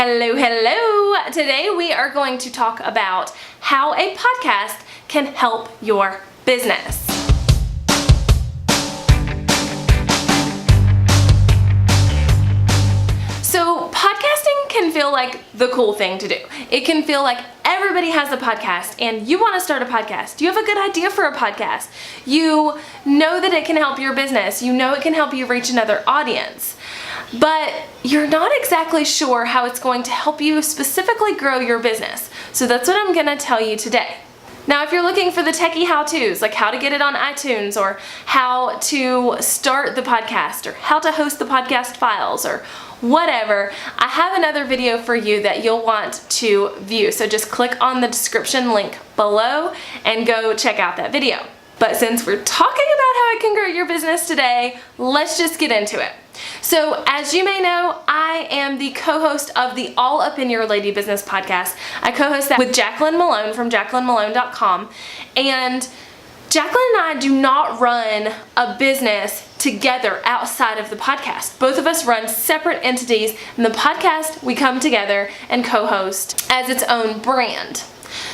Hello, hello! Today we are going to talk about how a podcast can help your business. So podcasting can feel like the cool thing to do. It can feel like everybody has a podcast and you want to start a podcast. You have a good idea for a podcast. You know that it can help your business. You know it can help you reach another audience. But you're not exactly sure how it's going to help you specifically grow your business. So that's what I'm going to tell you today. Now, if you're looking for the techie how-tos, like how to get it on iTunes or how to start the podcast or how to host the podcast files or whatever, I have another video for you that you'll want to view. So just click on the description link below and go check out that video. But since we're talking about how I can grow your business today, let's just get into it. So as you may know, I am the co-host of the All Up in Your Lady Business podcast. I co-host that with Jacqueline Malone from JacquelineMalone.com. And Jacqueline and I do not run a business together outside of the podcast. Both of us run separate entities. In the podcast, we come together and co-host as its own brand.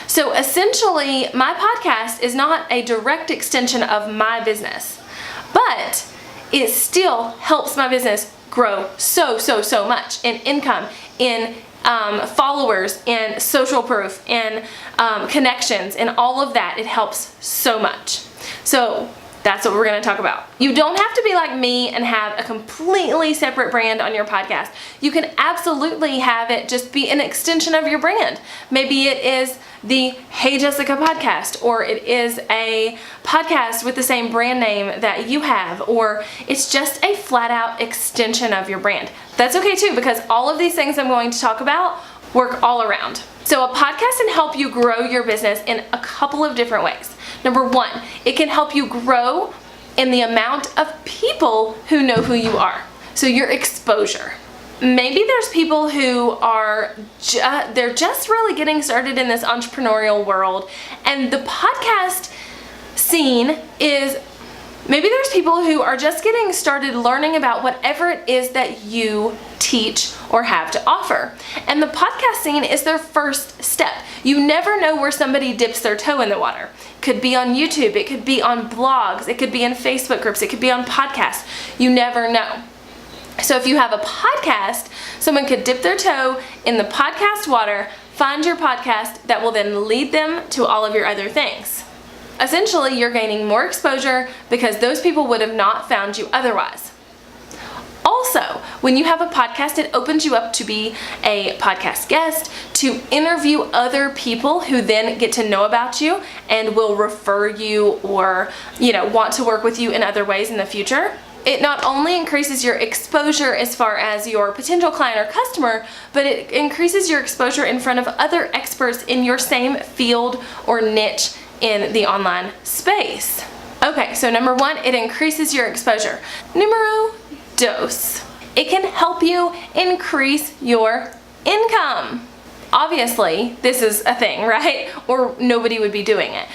So essentially, my podcast is not a direct extension of my business, but it still helps my business grow so much in income, in followers, in social proof, in connections, and all of that. It helps so much. So that's what we're going to talk about. You don't have to be like me and have a completely separate brand on your podcast. You can absolutely have it just be an extension of your brand. Maybe it is the Hey Jessica podcast, or it is a podcast with the same brand name that you have, or it's just a flat out extension of your brand. That's okay too, because all of these things I'm going to talk about work all around. So a podcast can help you grow your business in a couple of different ways. Number one, it can help you grow in the amount of people who know who you are. So your exposure. Maybe there's people who are they're just really getting started in this entrepreneurial world, and the podcast scene is, maybe there's people who are just getting started learning about whatever it is that you teach or have to offer. And the podcast scene is their first step. You never know where somebody dips their toe in the water. It could be on YouTube, it could be on blogs, it could be in Facebook groups, it could be on podcasts. You never know. So if you have a podcast, someone could dip their toe in the podcast water, find your podcast that will then lead them to all of your other things. Essentially, you're gaining more exposure because those people would have not found you otherwise. Also, when you have a podcast, it opens you up to be a podcast guest, to interview other people who then get to know about you and will refer you or, want to work with you in other ways in the future. It not only increases your exposure as far as your potential client or customer, but it increases your exposure in front of other experts in your same field or niche in the online space. Okay, so number one, it increases your exposure. Numero dos, it can help you increase your income. Obviously, this is a thing, right? Or nobody would be doing it.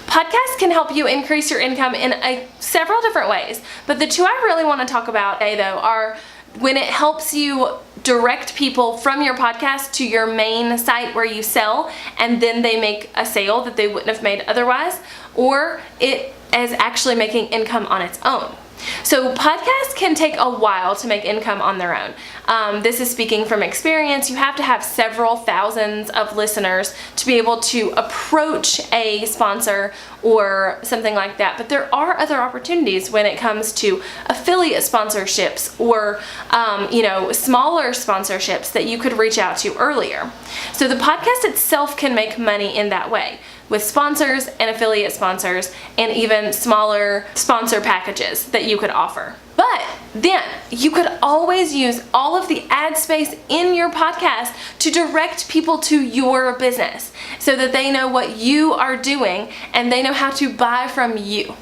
Podcasts can help you increase your income in several different ways, but the two I really want to talk about today, though, are when it helps you direct people from your podcast to your main site where you sell, and then they make a sale that they wouldn't have made otherwise, or it is actually making income on its own. So podcasts can take a while to make income on their own. This is speaking from experience. You have to have several thousands of listeners to be able to approach a sponsor or something like that. But there are other opportunities when it comes to affiliate sponsorships or smaller sponsorships that you could reach out to earlier. So the podcast itself can make money in that way, with sponsors and affiliate sponsors and even smaller sponsor packages that you could offer. But then you could always use all of the ad space in your podcast to direct people to your business so that they know what you are doing and they know how to buy from you.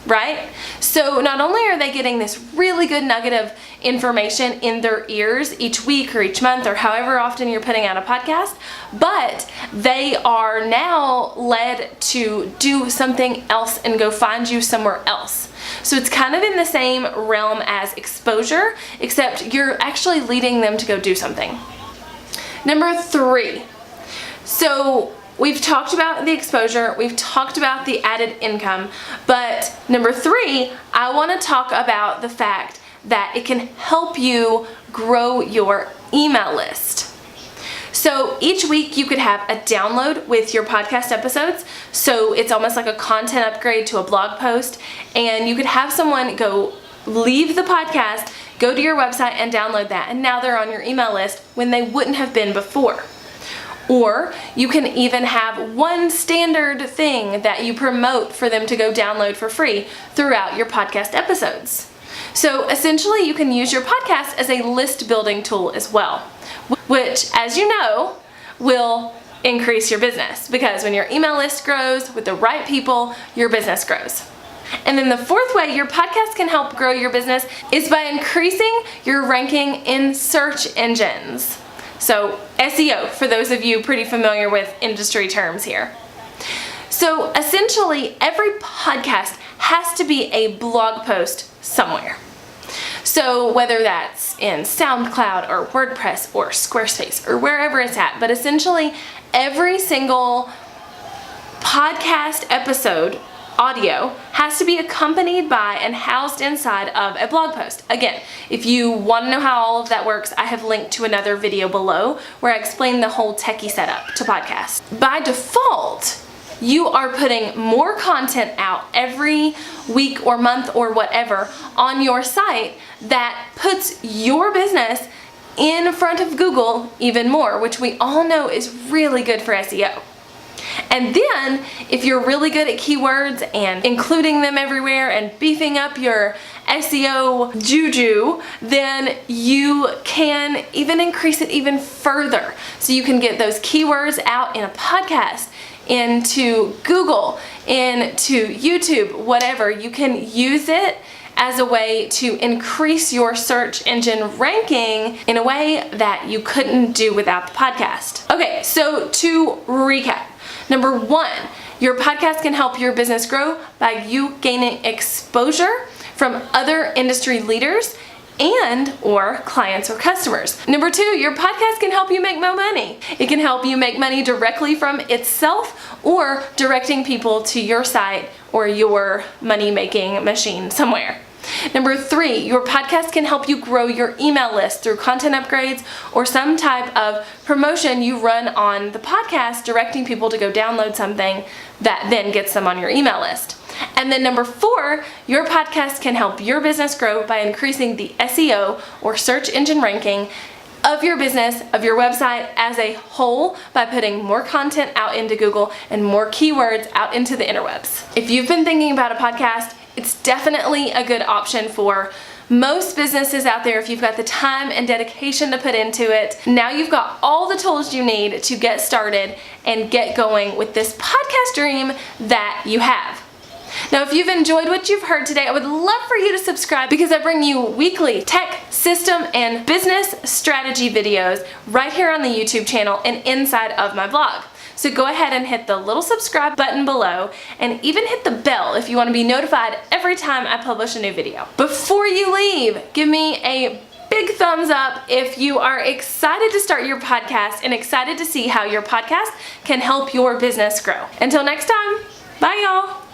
Right? So not only are they getting this really good nugget of information in their ears each week or each month or however often you're putting out a podcast, but they are now led to do something else and go find you somewhere else. So it's kind of in the same realm as exposure, except you're actually leading them to go do something. Number 3. So we've talked about the exposure, we've talked about the added income, but number 3, I want to talk about the fact that it can help you grow your email list. So each week you could have a download with your podcast episodes. So it's almost like a content upgrade to a blog post, and you could have someone go leave the podcast, go to your website and download that, and now they're on your email list when they wouldn't have been before. Or you can even have one standard thing that you promote for them to go download for free throughout your podcast episodes. So essentially you can use your podcast as a list building tool as well, which, as you know, will increase your business, because when your email list grows with the right people, your business grows. And then the 4th way your podcast can help grow your business is by increasing your ranking in search engines. So SEO, for those of you pretty familiar with industry terms here. So essentially every podcast has to be a blog post somewhere. So whether that's in SoundCloud or WordPress or Squarespace or wherever it's at, but essentially every single podcast episode audio has to be accompanied by and housed inside of a blog post. Again, if you want to know how all of that works, I have linked to another video below where I explain the whole techie setup to podcast. By default, you are putting more content out every week or month or whatever on your site that puts your business in front of Google even more, which we all know is really good for SEO. And then, if you're really good at keywords and including them everywhere and beefing up your SEO juju, then you can even increase it even further. So you can get those keywords out in a podcast, into Google, into YouTube, whatever. You can use it as a way to increase your search engine ranking in a way that you couldn't do without the podcast. Okay, so to recap. Number 1, your podcast can help your business grow by you gaining exposure from other industry leaders and or clients or customers. Number 2, your podcast can help you make more money. It can help you make money directly from itself or directing people to your site or your money-making machine somewhere. Number 3, your podcast can help you grow your email list through content upgrades or some type of promotion you run on the podcast, directing people to go download something that then gets them on your email list. And then number 4, your podcast can help your business grow by increasing the SEO or search engine ranking of your business, of your website as a whole, by putting more content out into Google and more keywords out into the interwebs. If you've been thinking about a podcast, it's definitely a good option for most businesses out there if you've got the time and dedication to put into it. Now you've got all the tools you need to get started and get going with this podcast dream that you have. Now, if you've enjoyed what you've heard today, I would love for you to subscribe, because I bring you weekly tech, system, and business strategy videos right here on the YouTube channel and inside of my blog. So go ahead and hit the little subscribe button below, and even hit the bell if you want to be notified every time I publish a new video. Before you leave, give me a big thumbs up if you are excited to start your podcast and excited to see how your podcast can help your business grow. Until next time, bye y'all.